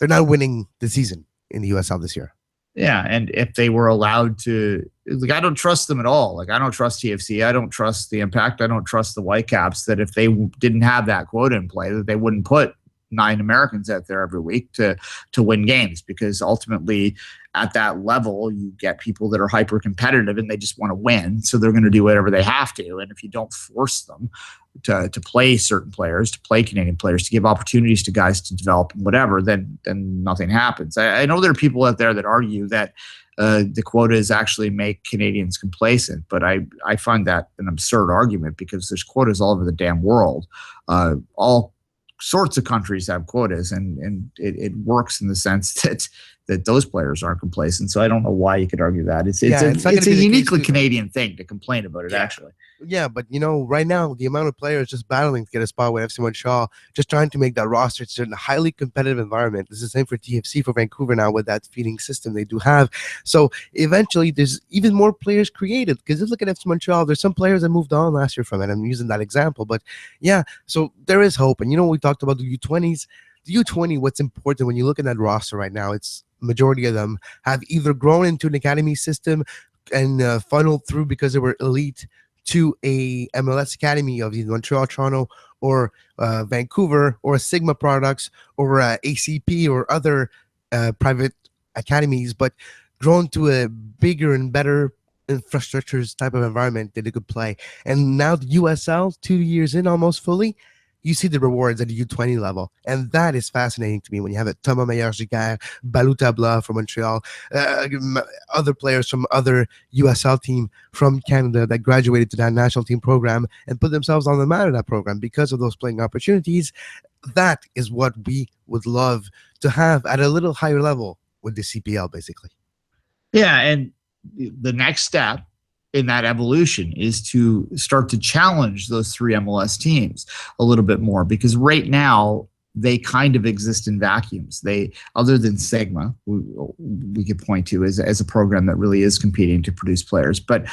winning the season in the USL this year. Yeah, and if they were allowed to, I don't trust them at all. I don't trust TFC. I don't trust the Impact. I don't trust the Whitecaps, that if they didn't have that quota in play, that they wouldn't put 9 Americans out there every week to win games, because ultimately at that level, you get people that are hyper competitive and they just want to win. So they're going to do whatever they have to. And if you don't force them to play certain players, to play Canadian players, to give opportunities to guys to develop and whatever, then nothing happens. I know there are people out there that argue that the quotas actually make Canadians complacent, but I find that an absurd argument, because there's quotas all over the damn world. All sorts of countries have quotas, and it works in the sense that those players aren't complacent. So I don't know why you could argue that. It's a uniquely Canadian thing to complain about it, actually. Yeah, but right now, the amount of players just battling to get a spot with FC Montreal, just trying to make that roster, it's in a highly competitive environment. This is the same for TFC, for Vancouver now, with that feeding system they do have. So eventually, there's even more players created, because just look at FC Montreal. There's some players that moved on last year from it. I'm using that example, but yeah, so there is hope. And we talked about the U20s. The U20, what's important when you look at that roster right now, it's majority of them have either grown into an academy system and funneled through because they were elite to a MLS academy of either Montreal, Toronto, or Vancouver, or Sigma Products, or ACP, or other private academies, but grown to a bigger and better infrastructures type of environment that they could play. And now the USL, 2 years in almost fully, you see the rewards at the U20 level. And that is fascinating to me when you have Thomas Meyer-Giguère, Balou Tabla from Montreal, other players from other USL team from Canada that graduated to that national team program and put themselves on the mat of that program because of those playing opportunities. That is what we would love to have at a little higher level with the CPL, basically. Yeah, and the next step in that evolution is to start to challenge those 3 MLS teams a little bit more, because right now they kind of exist in vacuums. They, other than Sigma, we could point to as a program that really is competing to produce players. But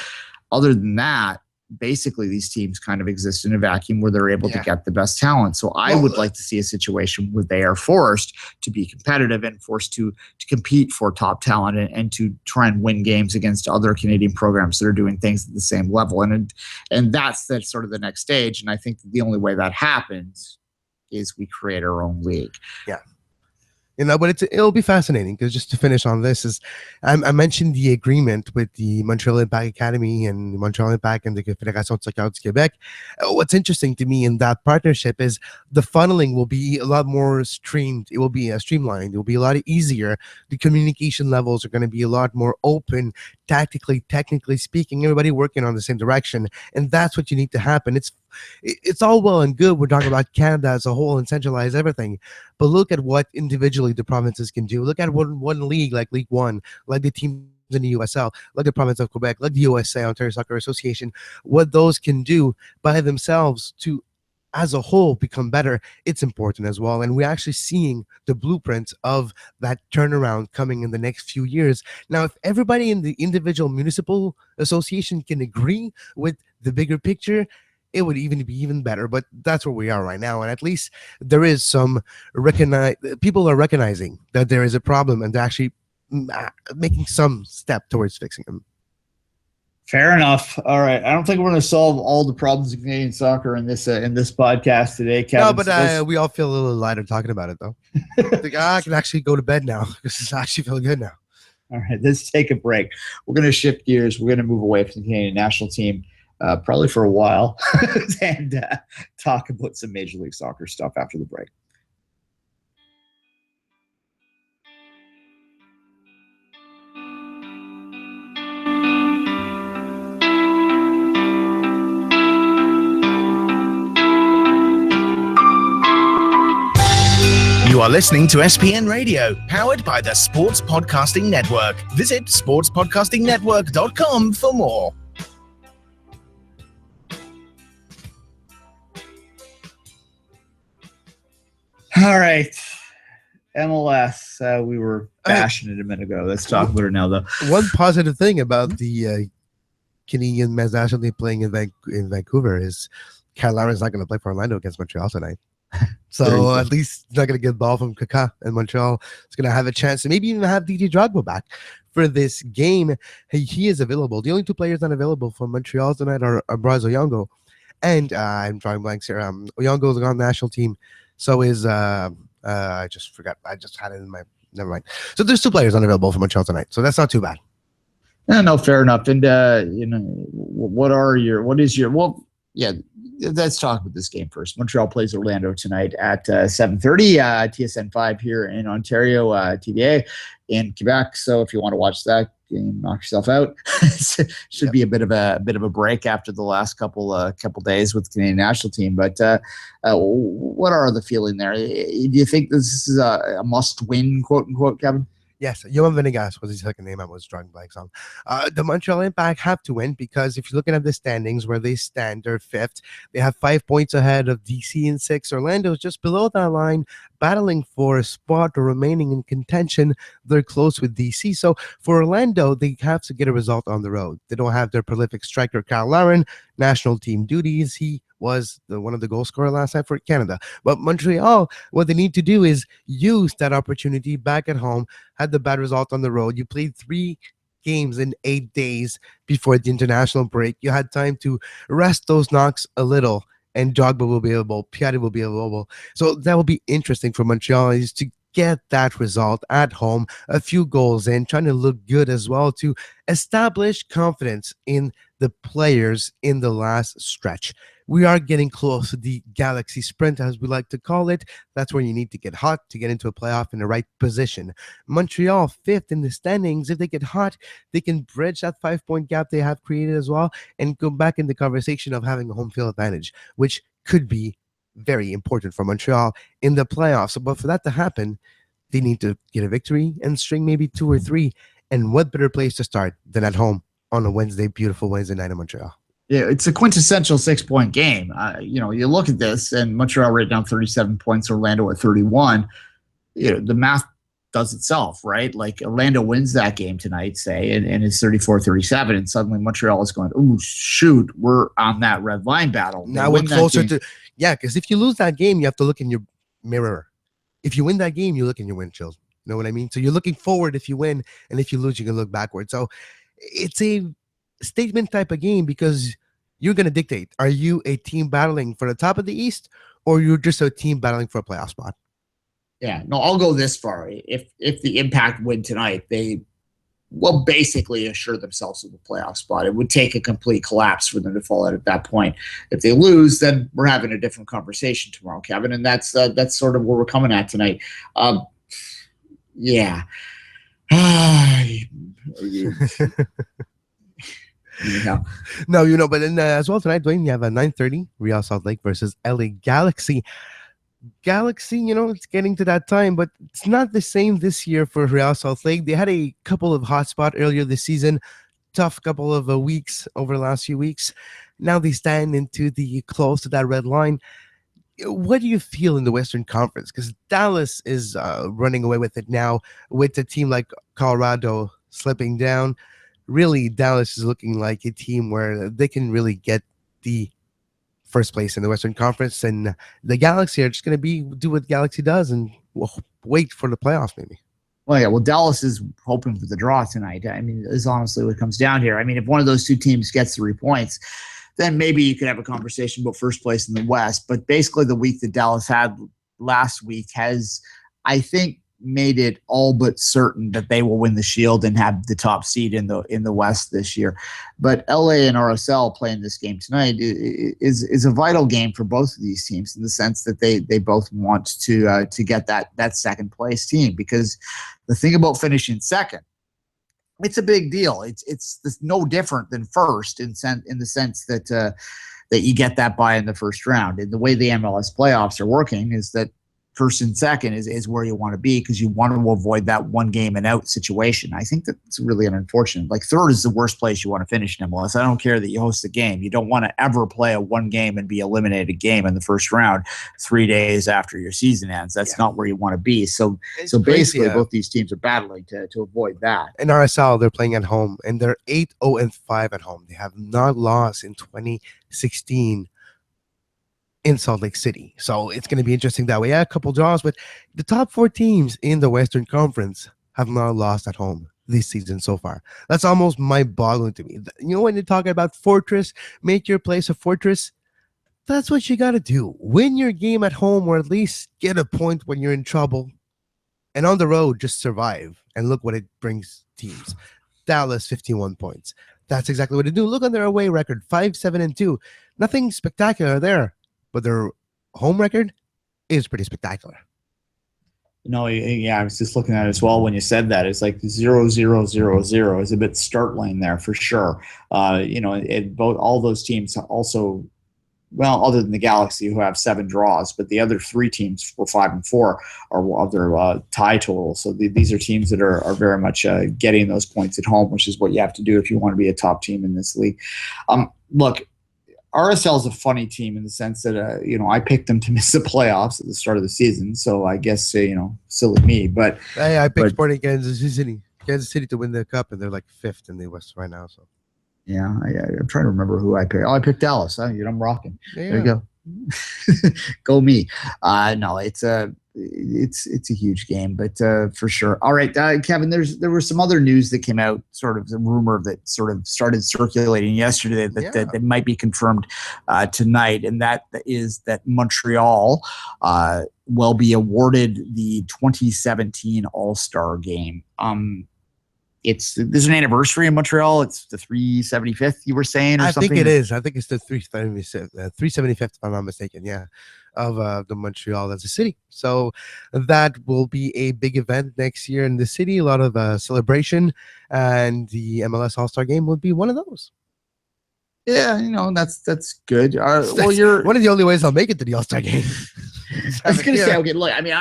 other than that, basically these teams kind of exist in a vacuum where they're able to get the best talent. So I would like to see a situation where they are forced to be competitive and forced to compete for top talent and to try and win games against other Canadian programs that are doing things at the same level. And that's sort of the next stage. And I think the only way that happens is we create our own league. Yeah. But it'll be fascinating, because just to finish on this is, I mentioned the agreement with the Montreal Impact Academy and the Montreal Impact and the Fédération de Soccer du Québec. What's interesting to me in that partnership is the funneling will be a lot more streamed. It will be streamlined. It will be a lot easier. The communication levels are going to be a lot more open, tactically, technically speaking, everybody working on the same direction. And that's what you need to happen. It's all well and good. We're talking about Canada as a whole and centralize everything. But look at what individually the provinces can do. Look at one league like Ligue 1, like the teams in the USL, like the province of Quebec, like the USA, Ontario Soccer Association, what those can do by themselves to, as a whole, become better. It's important as well. And we're actually seeing the blueprints of that turnaround coming in the next few years. Now, if everybody in the individual municipal association can agree with the bigger picture, it would even be even better. But that's where we are right now, and at least there is some people are recognizing that there is a problem, and they're actually making some step towards fixing them. Fair enough. All right. I don't think we're going to solve all the problems in Canadian soccer in this podcast today, Kevin. No, but we all feel a little lighter talking about it, though. I can actually go to bed now because it's actually feeling good now. All right. Let's take a break. We're going to shift gears. We're going to move away from the Canadian national team probably for a while and talk about some Major League Soccer stuff after the break. You are listening to SPN Radio, powered by the Sports Podcasting Network. Visit sportspodcastingnetwork.com for more. All right. MLS, we were bashing it a minute ago. Let's talk about it now, though. One positive thing about the Canadian men's national team playing in Vancouver is Kyle Laren's not going to play for Orlando against Montreal tonight. So at least he's not going to get the ball from Kaká, and Montreal is going to have a chance to maybe even have DJ Drogba back for this game. He is available. The only two players not available for Montreal tonight are Braz Oyongo, and I'm drawing blanks here. Oyongo is on the national team. So is I just forgot. I just had it in my. Never mind. So there's two players unavailable for Montreal tonight. So that's not too bad. No, fair enough. And let's talk about this game first. Montreal plays Orlando tonight at 7:30. TSN 5 here in Ontario, TVA in Quebec. So if you want to watch that game, knock yourself out. Should be a bit of a break after the last couple days with the Canadian national team. But what are the feeling there? Do you think this is a must-win, quote unquote, Kevin? Yes, Johan Venegas was his second name. I was drawing blanks on. The Montreal Impact have to win because if you're looking at the standings where they stand, they're fifth. They have 5 points ahead of DC in sixth. Orlando is just below that line, battling for a spot or remaining in contention. They're close with DC. So for Orlando, they have to get a result on the road. They don't have their prolific striker, Kyle Laren, national team duties. He was one of the goal scorers last night for Canada. But Montreal, what they need to do is use that opportunity back at home. Had the bad result on the road. You played 3 games in 8 days before the international break. You had time to rest those knocks a little, and Drogba will be available. Piatti will be available. So that will be interesting for Montreal is to get that result at home, a few goals in, trying to look good as well to establish confidence in the players in the last stretch. We are getting close to the Galaxy Sprint, as we like to call it. That's where you need to get hot to get into a playoff in the right position. Montreal, 5th in the standings. If they get hot, they can bridge that 5-point gap they have created as well and go back in the conversation of having a home field advantage, which could be very important for Montreal in the playoffs. But for that to happen, they need to get a victory and string maybe 2 or 3. And what better place to start than at home on a beautiful Wednesday night in Montreal? Yeah, it's a quintessential 6-point game. You look at this, and Montreal right now 37 points, Orlando at 31. The math does itself, right? Like Orlando wins that game tonight, say, and it's 34-37, and suddenly Montreal is going, oh, shoot, we're on that red line battle. Now we're closer to, because if you lose that game, you have to look in your mirror. If you win that game, you look in your windshield. You know what I mean? So you're looking forward if you win, and if you lose, you can look backward. So it's a statement type of game because you're going to dictate. Are you a team battling for the top of the East, or you're just a team battling for a playoff spot? Yeah, no, I'll go this far. If the Impact win tonight, they will basically assure themselves of a playoff spot. It would take a complete collapse for them to fall out at that point. If they lose, then we're having a different conversation tomorrow, Kevin, and that's sort of where we're coming at tonight. Yeah. No, but then as well tonight, Duane, you have a 9:30 Real Salt Lake versus LA Galaxy. Galaxy, it's getting to that time, but it's not the same this year for Real Salt Lake. They had a couple of hot spots earlier this season, tough couple of weeks over the last few weeks. Now they stand into the close to that red line. What do you feel in the Western Conference? Because Dallas is running away with it now with a team like Colorado slipping down. Really, Dallas is looking like a team where they can really get the first place in the Western Conference, and the Galaxy are just going to do what Galaxy does, and we'll wait for the playoffs maybe. Well, yeah. Well, Dallas is hoping for the draw tonight. I mean, is honestly what comes down here. I mean, if one of those two teams gets 3 points, then maybe you could have a conversation about first place in the West. But basically, the week that Dallas had last week has, I think, made it all but certain that they will win the Shield and have the top seed in the West this year. But LA and RSL playing this game tonight is a vital game for both of these teams in the sense that they both want to get that second place team, because the thing about finishing second, it's a big deal. It's no different than first in the sense that that you get that bye in the first round. And the way the MLS playoffs are working is that first and second is where you want to be, because you want to avoid that one game and out situation. I think that's really unfortunate. Like, third is the worst place you want to finish in MLS. I don't care that you host the game. You don't want to ever play a one game and be eliminated game in the first round 3 days after your season ends. That's not where you want to be. So basically, both these teams are battling to avoid that. In RSL, they're playing at home, and they're 8-0-5 at home. They have not lost in 2016 in Salt Lake City. So it's going to be interesting that way. Yeah, a couple draws, but the top 4 teams in the Western Conference have not lost at home this season so far. That's almost mind-boggling to me. You know, when you're talking about fortress, make your place a fortress, that's what you got to do. Win your game at home, or at least get a point when you're in trouble. And on the road, just survive. And look what it brings teams. Dallas, 51 points. That's exactly what they do. Look on their away record, 5-7-2. Nothing spectacular there, but their home record is pretty spectacular. No, yeah, I was just looking at it as well when you said that. It's like 0-0-0-0 is a bit startling there for sure. All those teams also, well, other than the Galaxy, who have 7 draws, but the other 3 teams for 5 and 4 are of their tie total. So these are teams that are very much getting those points at home, which is what you have to do if you want to be a top team in this league. Look, RSL is a funny team in the sense that, I picked them to miss the playoffs at the start of the season. So I guess, silly me. But hey, I picked Sporting Kansas City to win the cup, and they're like 5th in the West right now. So yeah, I'm trying to remember who I picked. Oh, I picked Dallas. I'm rocking. Yeah. There you go. Go me. No, it's a huge game, but for sure. All right, Kevin, there was some other news that came out, sort of the rumor that sort of started circulating yesterday that might be confirmed tonight, and that is that Montreal will be awarded the 2017 All-Star Game. There's an anniversary in Montreal. It's the 375th, you were saying, or something? I think it is. I think it's the 375th, if I'm not mistaken. Yeah, of the Montreal as a city. So that will be a big event next year in the city. A lot of celebration, and the MLS All-Star Game will be one of those. Yeah, that's good. Well, you're one of the only ways I'll make it to the All-Star Game. I was going to say, okay, look, I mean,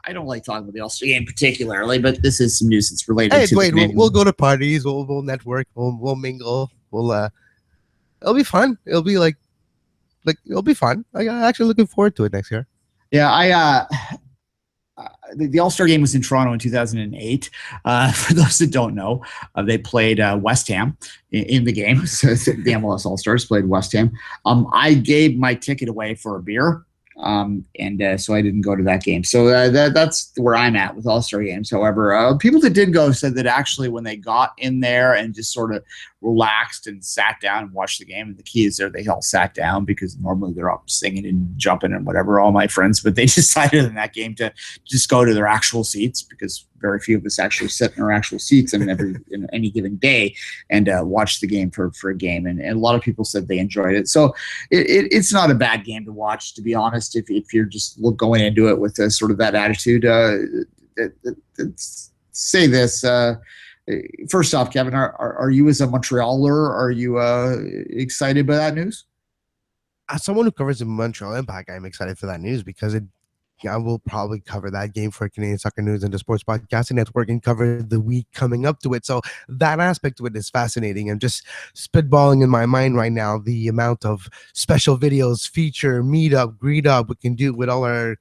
I don't like talking about the All-Star Game particularly, but this is some news that's related to Dwayne, we'll go to parties, we'll network, we'll mingle, it'll be fun. It'll be like it'll be fun. I'm actually looking forward to it next year. Yeah, the All-Star Game was in Toronto in 2008. For those that don't know, they played West Ham in the game. So the MLS All-Stars played West Ham. I gave my ticket away for a beer. So I didn't go to that game. So that's where I'm at with All-Star games. However, people that did go said that actually when they got in there and just sort of relaxed and sat down and watched the game, and the key is there, they all sat down because normally they're up singing and jumping and whatever, all my friends, but they decided in that game to just go to their actual seats, because very few of us actually sit in our actual seats in any given day, and watch the game for a game. And a lot of people said they enjoyed it. So it's not a bad game to watch, to be honest, if you're just going into it with sort of that attitude. Say this. First off, Kevin, are you, as a Montrealer, are you excited by that news? As someone who covers the Montreal Impact, I'm excited for that news, because I will probably cover that game for Canadian Soccer News and the Sports Podcasting Network, and cover the week coming up to it. So that aspect of it is fascinating. I'm just spitballing in my mind right now the amount of special videos, feature, meetup, greet up we can do with all our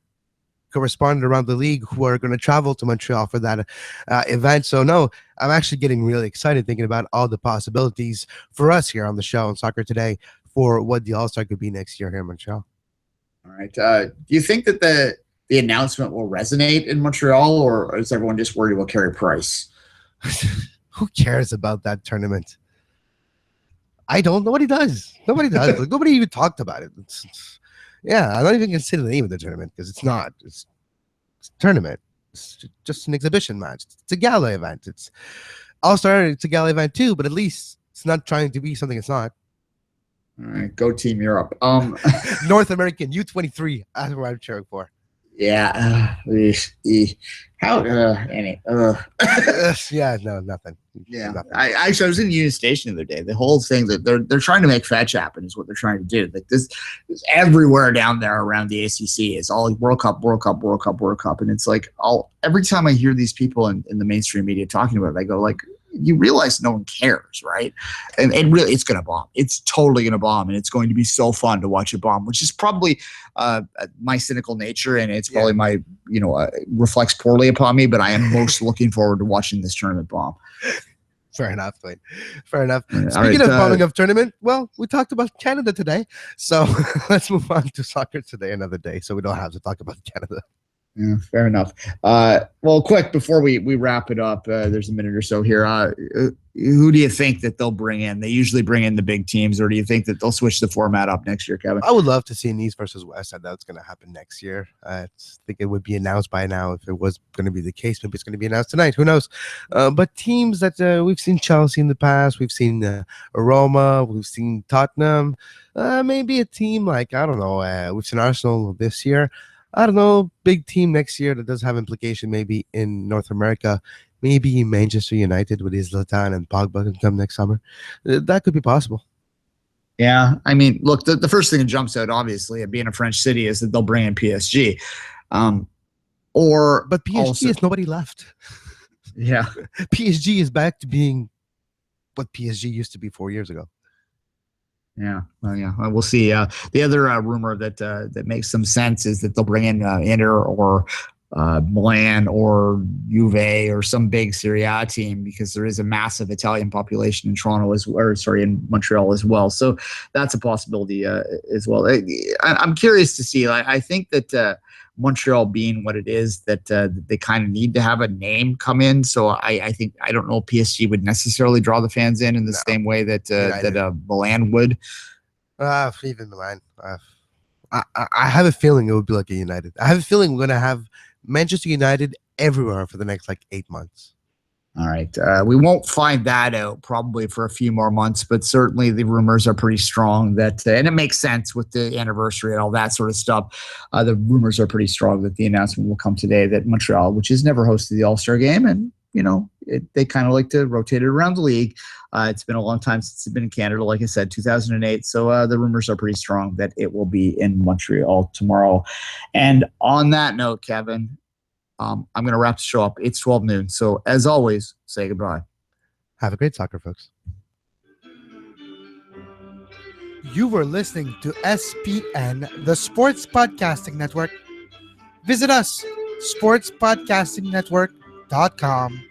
correspondent around the league who are going to travel to Montreal for that event. So no, I'm actually getting really excited thinking about all the possibilities for us here on the show on Soccer Today for what the All-Star could be next year here in Montreal. All right. Do you think that the announcement will resonate in Montreal, or is everyone just worried about Carey Price? Who cares about that tournament? I don't. Nobody does. Nobody does. Like, nobody even talked about it. Yeah, I'm not even going to say the name of the tournament because it's not. It's a tournament. It's just an exhibition match. It's a gala event. It's All-Star. It's a gala event too, but at least it's not trying to be something it's not. All right, go Team Europe. North American U23. That's what I'm cheering for. Yeah. How? Yeah. No, nothing. Yeah. Nothing. I was in Union Station the other day. The whole thing that they're trying to make fetch happen is what they're trying to do. Like this is everywhere down there around the ACC is all World Cup, and it's like every time I hear these people in the mainstream media talking about it, I go like, you realize no one cares, right? And really, it's going to bomb. It's totally going to bomb, and it's going to be so fun to watch it bomb, which is probably my cynical nature, and it's probably my, reflects poorly upon me, but I am most looking forward to watching this tournament bomb. Fair enough, Duane. Fair enough. All Speaking right, of bombing of tournament, well, we talked about Canada today, so let's move on to soccer today another day, so we don't have to talk about Canada. Yeah, fair enough. Well, quick, before we wrap it up, there's a minute or so here. Who do you think that they'll bring in? They usually bring in the big teams, or do you think that they'll switch the format up next year, Kevin? I would love to see an East versus West. I know it's going to happen next year. I think it would be announced by now if it was going to be the case. Maybe it's going to be announced tonight. Who knows? But teams that we've seen Chelsea in the past, we've seen Roma, we've seen Tottenham. Maybe a team like, I don't know, we've seen Arsenal this year. I don't know, big team next year that does have implication maybe in North America. Maybe Manchester United with Zlatan and Pogba can come next summer. That could be possible. Yeah, I mean, look, the first thing that jumps out, obviously, at being a French city, is that they'll bring in PSG. But PSG has nobody left. Yeah. PSG is back to being what PSG used to be 4 years ago. Yeah, well, we'll see. The other rumor that makes some sense is that they'll bring in Inter or Milan or Juve or some big Serie A team, because there is a massive Italian population in in Montreal as well. So that's a possibility as well. I'm curious to see. I think that Montreal being what it is, that they kind of need to have a name come in. So I think, I don't know if PSG would necessarily draw the fans in the same way that Milan would. Even Milan. I have a feeling it would be like a United. I have a feeling we're going to have Manchester United everywhere for the next 8 months. All right. We won't find that out probably for a few more months, but certainly the rumors are pretty strong that, and it makes sense with the anniversary and all that sort of stuff. The rumors are pretty strong that the announcement will come today that Montreal, which has never hosted the All-Star game, and they kind of like to rotate it around the league. It's been a long time since it's been in Canada, like I said, 2008. So the rumors are pretty strong that it will be in Montreal tomorrow. And on that note, Kevin, I'm going to wrap the show up. It's 12 noon. So as always, say goodbye. Have a great soccer, folks. You were listening to SPN, the Sports Podcasting Network. Visit us, sportspodcastingnetwork.com.